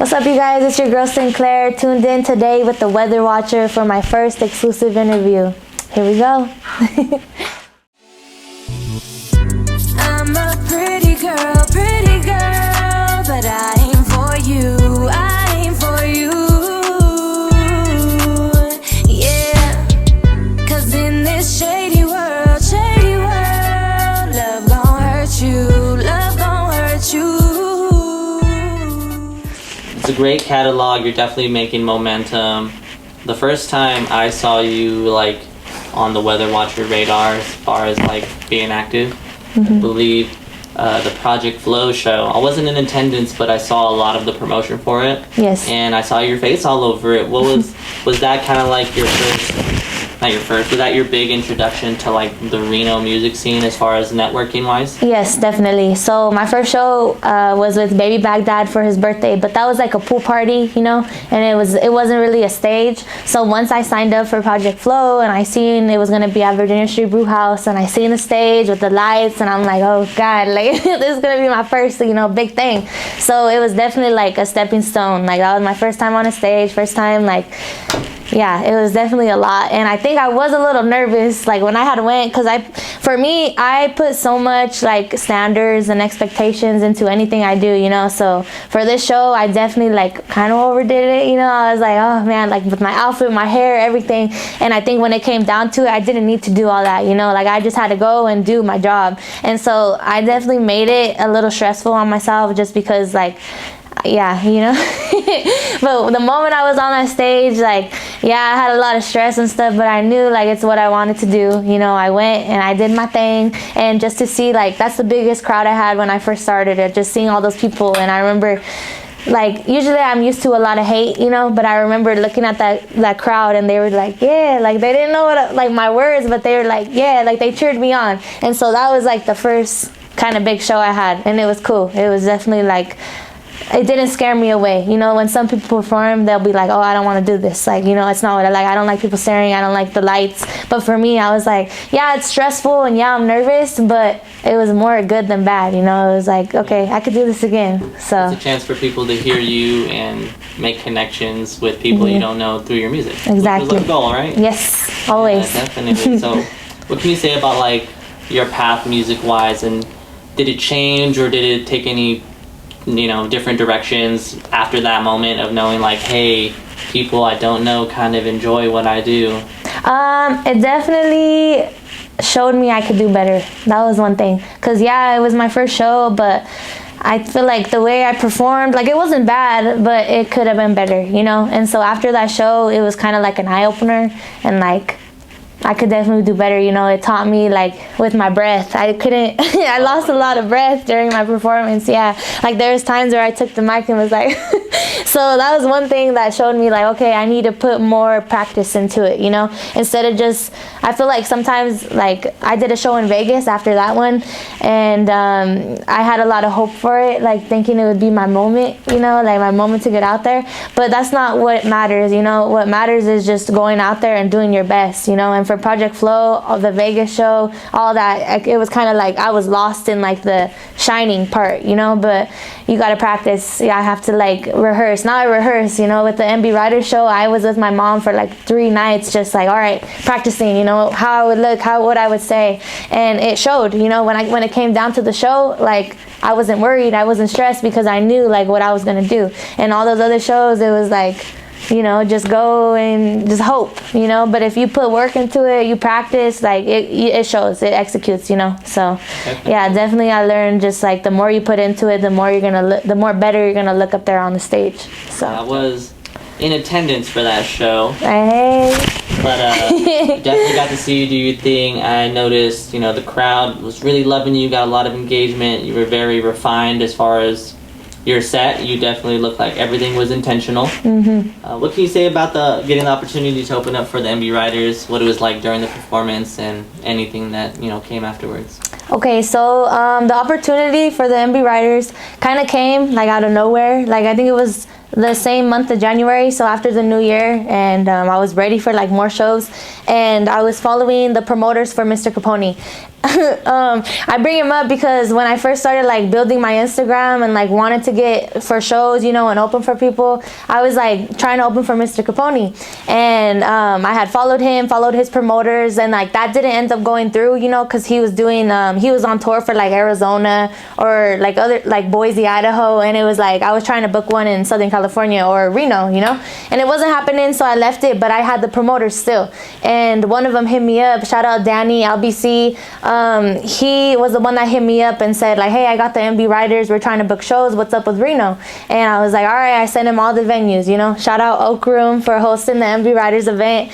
What's up, you guys? It's your girl Sinclair, tuned in today with the Weather Watcher for my first exclusive interview. Here we go. I'm a pretty girl, but I ain't for you, I ain't for you. Yeah, 'cause in this shady world, love gon' hurt you, love gon' hurt you. It's a great catalog. You're definitely making momentum. The first time I saw you like on the Weather Watcher radar as far as like being active, I believe the Project Flow show. I wasn't in attendance, but I saw a lot of the promotion for it. Yes. And I saw your face all over it. What was that kind of like your first? Not your first. Was that your big introduction to like the Reno music scene as far as networking wise? Yes, definitely. So my first show was with Baby Baghdad for his birthday, but that was like a pool party, you know, and it wasn't really a stage. So once I signed up for Project Flow and I seen it was gonna be at Virginia Street Brew House, and I seen the stage with the lights, and I'm like, oh God, like this is gonna be my first, you know, big thing. So it was definitely like a stepping stone. Like that was my first time on a stage, first time like. Yeah, it was definitely a lot, and I think I was a little nervous like when I had went, because for me I put so much like standards and expectations into anything I do, you know. So for this show I definitely like kind of overdid it, you know. I was like, oh man, like with my outfit, my hair, everything, and I think when it came down to it I didn't need to do all that, you know. Like I just had to go and do my job, and so I definitely made it a little stressful on myself just because like, yeah, you know. But the moment I was on that stage, like, yeah, I had a lot of stress and stuff, but I knew like it's what I wanted to do, you know. I went and I did my thing, and just to see, like, that's the biggest crowd I had when I first started it, just seeing all those people. And I remember, like, usually I'm used to a lot of hate, you know, but I remember looking at that crowd, and they were like, yeah, like they didn't know what like my words, but they were like, yeah, like they cheered me on. And so that was like the first kind of big show I had, and it was cool. It was definitely like, it didn't scare me away, you know. When some people perform, they'll be like, oh, I don't want to do this, like, you know, it's not what I like. I don't like people staring, I don't like the lights. But for me, I was like, yeah, it's stressful, and yeah, I'm nervous, but it was more good than bad, you know. It was like, okay, I could do this again. So it's a chance for people to hear you and make connections with people you don't know through your music. Exactly. Which is the goal, right? Yes, always. Yeah, definitely. So what can you say about like your path music wise, and did it change or did it take any, you know, different directions after that moment of knowing like, hey, people I don't know kind of enjoy what I do? It definitely showed me I could do better. That was one thing, because yeah, it was my first show, but I feel like the way I performed, like, it wasn't bad, but it could have been better, you know. And so after that show, it was kind of like an eye-opener, and like I could definitely do better, you know. It taught me, like, with my breath. I couldn't, I lost a lot of breath during my performance, yeah. Like, there's times where I took the mic and was like, so that was one thing that showed me, like, okay, I need to put more practice into it, you know. Instead of just, I feel like sometimes, like, I did a show in Vegas after that one, and I had a lot of hope for it, like, thinking it would be my moment, you know, like, my moment to get out there. But that's not what matters, you know. What matters is just going out there and doing your best, you know. And for Project Flow, of the Vegas show, all that, it was kind of like I was lost in like the shining part, you know. But you got to practice. Yeah, I have to like rehearse. Now I rehearse, you know. With the MB Riders show, I was with my mom for like 3 nights, just like, all right, practicing, you know, how I would look, what I would say, and it showed, you know. When it came down to the show, like, I wasn't worried, I wasn't stressed, because I knew like what I was gonna do. And all those other shows, it was like, you know, just go and just hope, you know. But if you put work into it, you practice, like, it shows, it executes, you know. So yeah, definitely I learned just like the more you put into it, the more you're gonna the more better you're gonna look up there on the stage. So I was in attendance for that show. Hey. But definitely got to see you do your thing. I noticed, you know, the crowd was really loving you, got a lot of engagement. You were very refined as far as your set. You definitely looked like everything was intentional. What can you say about getting the opportunity to open up for the MB Riders, what it was like during the performance, and anything that, you know, came afterwards? Okay, so the opportunity for the MB Riders kind of came like out of nowhere. Like, I think it was the same month of January, so after the new year, and I was ready for like more shows, and I was following the promoters for Mr. Capone, I bring him up because when I first started like building my Instagram and like wanted to get for shows, you know, and open for people, I was like trying to open for Mr. Capone, and I had followed him, followed his promoters, and like that didn't end up going through, you know, because he was doing he was on tour for like Arizona or like other like Boise, Idaho, and it was like I was trying to book one in Southern California or Reno, you know, and it wasn't happening, so I left it, but I had the promoters still, and one of them hit me up. Shout out Danny LBC. He was the one that hit me up and said like, hey, I got the MB Riders, we're trying to book shows, what's up with Reno? And I was like, all right. I sent him all the venues, you know. Shout out Oak Room for hosting the MB Riders event,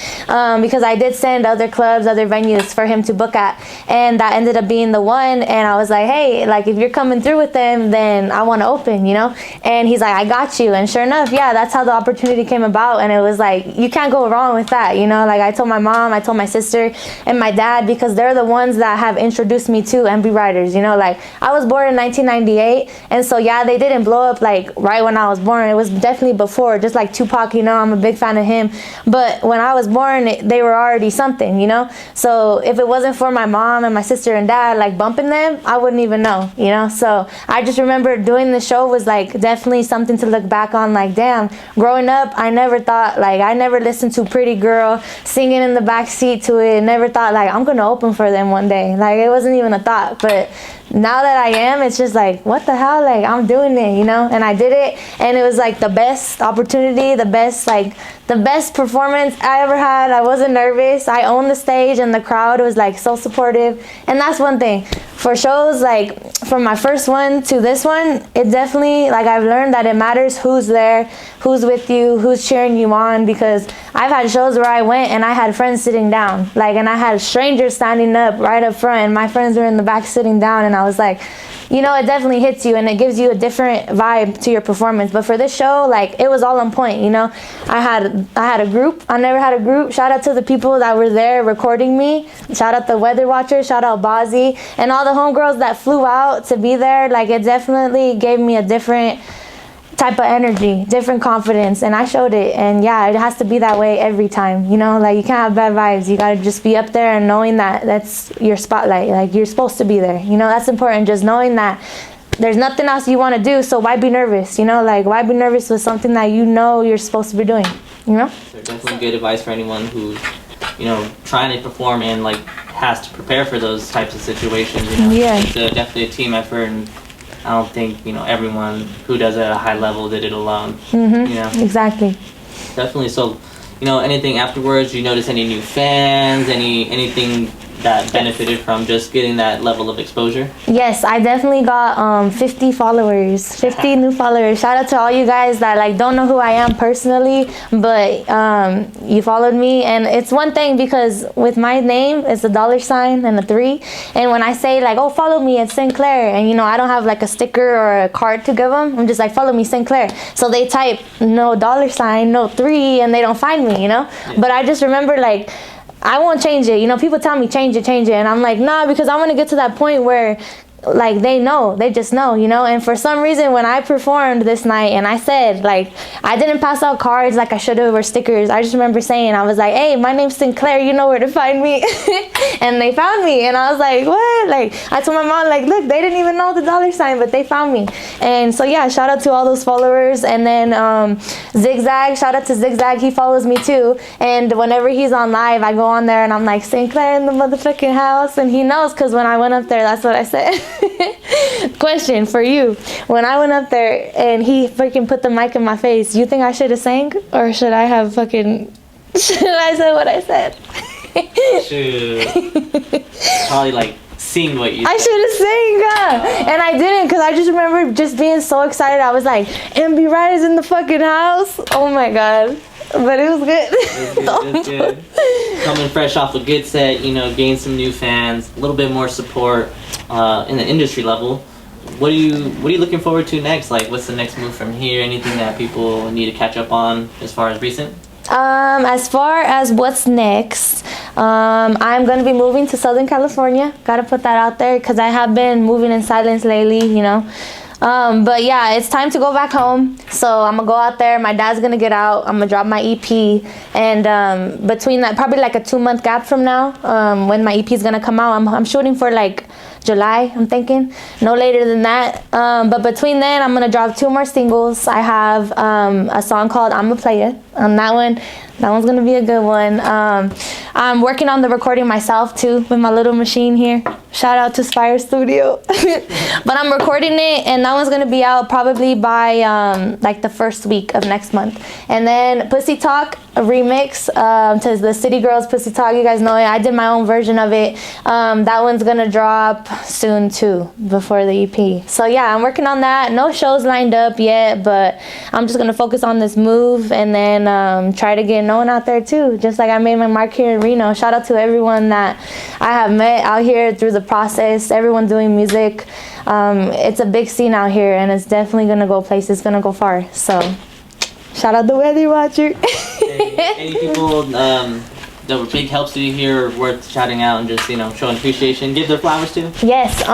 because I did send other clubs, other venues for him to book at, and that ended up being the one. And I was like, hey, like if you're coming through with them, then I want to open, you know. And he's like, I got you. And sure enough, yeah, that's how the opportunity came about. And it was like, you can't go wrong with that, you know. Like I told my mom, I told my sister and my dad, because they're the ones that have introduced me to MB Riders, you know. Like I was born in 1998, and so yeah, they didn't blow up like right when I was born. It was definitely before, just like Tupac, you know. I'm a big fan of him, but when I was born, they were already something, you know. So if it wasn't for my mom and my sister and dad like bumping them, I wouldn't even know, you know. So I just remember doing the show was like definitely something to look back on. Like damn, growing up, I never thought, like I never listened to Pretty Girl singing in the back seat to it. Never thought like I'm gonna open for them one day. Like it wasn't even a thought, but now that I am, it's just like, what the hell, like I'm doing it, you know. And I did it, and it was like the best opportunity, the best performance I ever had. I wasn't nervous. I owned the stage, and the crowd was like so supportive. And that's one thing for shows, like from my first one to this one, it definitely, like I've learned that it matters who's there, who's with you, who's cheering you on, because I've had shows where I went and I had friends sitting down, like, and I had strangers standing up right up front, and my friends were in the back sitting down, and I was like, you know, it definitely hits you and it gives you a different vibe to your performance. But for this show, like it was all on point, you know. I had a group. I never had a group. Shout out to the people that were there recording me. Shout out the weather watchers. Shout out Bozzy and all the homegirls that flew out to be there. Like it definitely gave me a different type of energy, different confidence, and I showed it. And yeah, it has to be that way every time, you know. Like you can't have bad vibes. You gotta just be up there and knowing that that's your spotlight, like you're supposed to be there, you know. That's important, just knowing that there's nothing else you want to do, so why be nervous, you know. Like why be nervous with something that you know you're supposed to be doing, you know. So definitely good advice for anyone who's, you know, trying to perform and like has to prepare for those types of situations, you know. Yeah, it's definitely a team effort, and I don't think, you know, everyone who does it at a high level did it alone. You know? Exactly. Definitely. So, you know, anything afterwards? You notice any new fans? Anything that benefited from just getting that level of exposure? Yes, I definitely got 50 followers, 50 new followers. Shout out to all you guys that like don't know who I am personally, but you followed me. And it's one thing because with my name, it's a $sign and a 3. And when I say like, oh, follow me, it's inClar, and you know, I don't have like a sticker or a card to give them. I'm just like, follow me, inClar. So they type no $sign, no 3, and they don't find me, you know? Yeah. But I just remember like, I won't change it. You know, people tell me change it. And I'm like, nah, because I want to get to that point where like they just know, you know. And for some reason when I performed this night and I said like I didn't pass out cards like I should have or stickers, I just remember saying, I was like, hey, my name's inClar, you know where to find me. And they found me, and I was like, what? Like I told my mom, like, look, they didn't even know the $sign, but they found me. And so yeah, shout out to all those followers. And then Zigzag, shout out to Zigzag, he follows me too, and whenever he's on live I go on there and I'm like, inClar in the motherfucking house, and he knows, because when I went up there, that's what I said. Question for you. When I went up there and he freaking put the mic in my face, you think I should have sang, or should I have fucking should I say what I said? Should probably like sing what you said. I should have sang, and I didn't, because I just remember just being so excited. I was like, MB Riders in the fucking house. Oh my god. But it was good. It was good. Coming fresh off a good set, you know, gain some new fans, a little bit more support in the industry level. What are you looking forward to next? Like, what's the next move from here? Anything that people need to catch up on as far as recent? As far as what's next, I'm going to be moving to Southern California. Got to put that out there, because I have been moving in silence lately, you know. But yeah, it's time to go back home. So I'm gonna go out there. My dad's gonna get out. I'm gonna drop my EP, and between that, probably like a 2-month gap from now, when my EP is gonna come out, I'm shooting for like July, I'm thinking, no later than that. But between then, I'm gonna drop 2 more singles. I have a song called "I'm a Player." On that one's gonna be a good one. I'm working on the recording myself too with my little machine here. Shout out to Spire Studio. But I'm recording it, and that one's gonna be out probably by like the first week of next month. And then Pussy Talk, a remix to the City Girls Pussy Talk. You guys know it. I did my own version of it. That one's gonna drop soon too, before the EP. So yeah, I'm working on that. No shows lined up yet, but I'm just gonna focus on this move, and then try to get known out there too. Just like I made my mark here in Reno. Shout out to everyone that I have met out here through the process. Everyone doing music. It's a big scene out here, and it's definitely gonna go places. It's gonna go far. So shout out the Weather Watcher. Any people that were big helps to you here or worth shouting out and just, you know, showing appreciation, give their flowers to? Yes.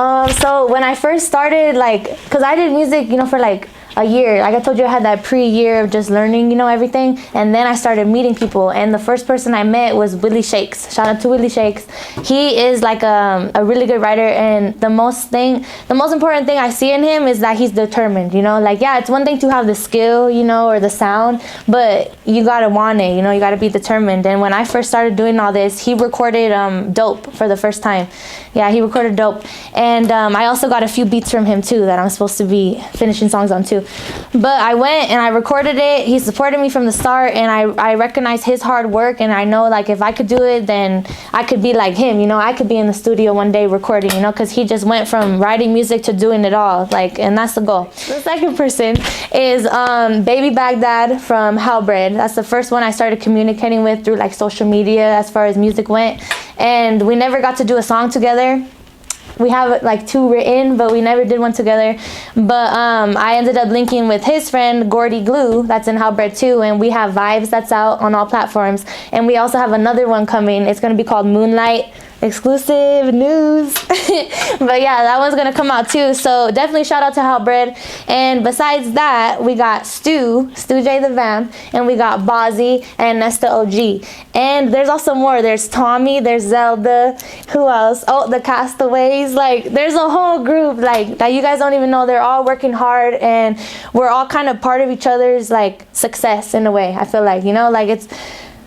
So when I first started, like, because I did music, you know, for like a year. Like I told you, I had that pre-year of just learning, you know, everything. And then I started meeting people. And the first person I met was Willie Shakes. Shout out to Willie Shakes. He is like a really good writer. And the most important thing I see in him is that he's determined, you know. Like, yeah, it's one thing to have the skill, you know, or the sound, but you gotta want it, you know, you gotta be determined. And when I first started doing all this, he recorded Dope for the first time. Yeah, he recorded Dope. And I also got a few beats from him too that I'm supposed to be finishing songs on too. But I went and I recorded it. He supported me from the start, and I recognized his hard work, and I know, like, if I could do it, then I could be like him, you know. I could be in the studio one day recording, you know, because he just went from writing music to doing it all, like, and that's the goal. The second person is Baby Baghdad from Halbred. That's the first one I started communicating with through like social media as far as music went, and we never got to do a song together. We have like 2 written, but we never did one together. But I ended up linking with his friend Gordy Glue, that's in Halbred too, and we have Vibes that's out on all platforms. And we also have another one coming. It's gonna be called Moonlight. Exclusive news. But yeah, that one's gonna come out too, so definitely shout out to Halbred. And besides that, we got Stu J the Vamp, and we got Bozzy and Nesta OG. And there's also more. There's Tommy, there's Zelda, who else? Oh, the Castaways. Like, there's a whole group like that you guys don't even know. They're all working hard, and we're all kind of part of each other's like success in a way. I feel like, you know, like, it's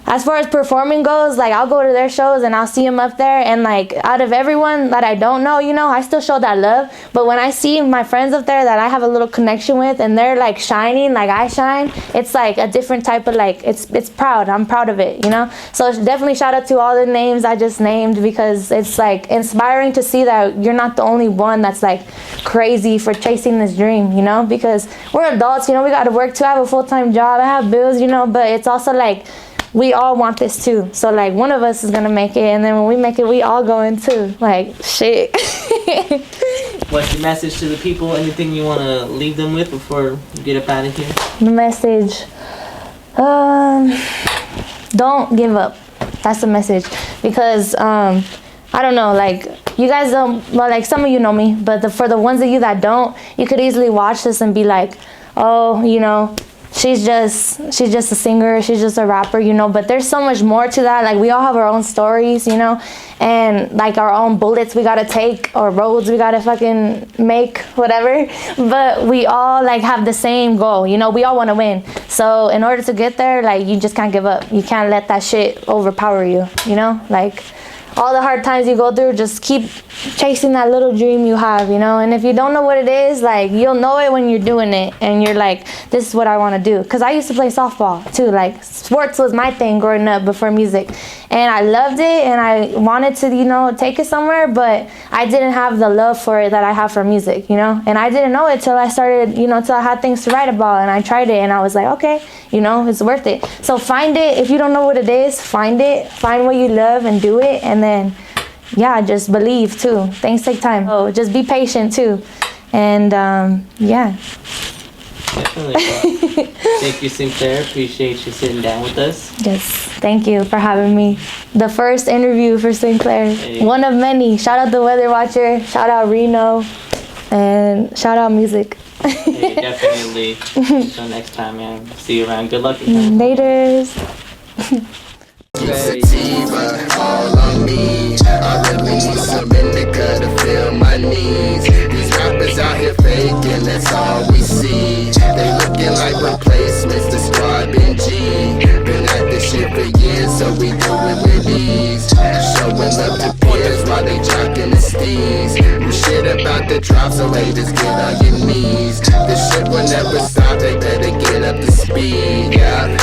as far as performing goes, like, I'll go to their shows and I'll see them up there, and like, out of everyone that I don't know, you know, I still show that love. But when I see my friends up there that I have a little connection with, and they're like shining like I shine, it's like a different type of, like, it's proud. I'm proud of it, you know. So definitely shout out to all the names I just named, because it's like inspiring to see that you're not the only one that's like crazy for chasing this dream, you know, because we're adults, you know, we got to work too. I have a full-time job, I have bills, you know, but it's also like, we all want this too. So like, one of us is gonna make it, and then when we make it, we all going too. Like, shit. What's your message to the people? Anything you want to leave them with before you get up out of here? The message, don't give up. That's the message. Because I don't know, like, you guys don't, well, like, some of you know me, but for the ones of you that don't, you could easily watch this and be like, oh, you know, she's just a singer, she's just a rapper, you know. But there's so much more to that. Like, we all have our own stories, you know, and like our own bullets we gotta take, or roads we gotta fucking make, whatever. But we all like have the same goal, you know. We all want to win. So in order to get there, like, you just can't give up. You can't let that shit overpower you, you know. Like, all the hard times you go through, just keep chasing that little dream you have, you know. And if you don't know what it is, like, you'll know it when you're doing it, and you're like, this is what I want to do. Because I used to play softball too. Like, sports was my thing growing up before music, and I loved it, and I wanted to, you know, take it somewhere, but I didn't have the love for it that I have for music, you know. And I didn't know it till I started, you know, till I had things to write about, and I tried it, and I was like, okay, you know, it's worth it. So find it. If you don't know what it is, find it. Find what you love and do it, and then, yeah, just believe too. Things take time. So just be patient too. And yeah. Definitely. Thank you, Sinclair. Appreciate you sitting down with us. Yes, thank you for having me. The first interview for Sinclair. Hey. One of many. Shout out the Weather Watcher. Shout out Reno. And shout out music. Hey, definitely. Until next time, man. See you around. Good luck. Laters. Sativa all on me. I really need some indica to fill my needs. These rappers out here faking, that's all we see. They looking like replacements to Squad Benji. Been at this shit for years, so we do it with ease. Showing love to peers while they jocking the steez. You shit about the drop, so haters get on your knees. This shit will never stop, they better get up to speed, yeah.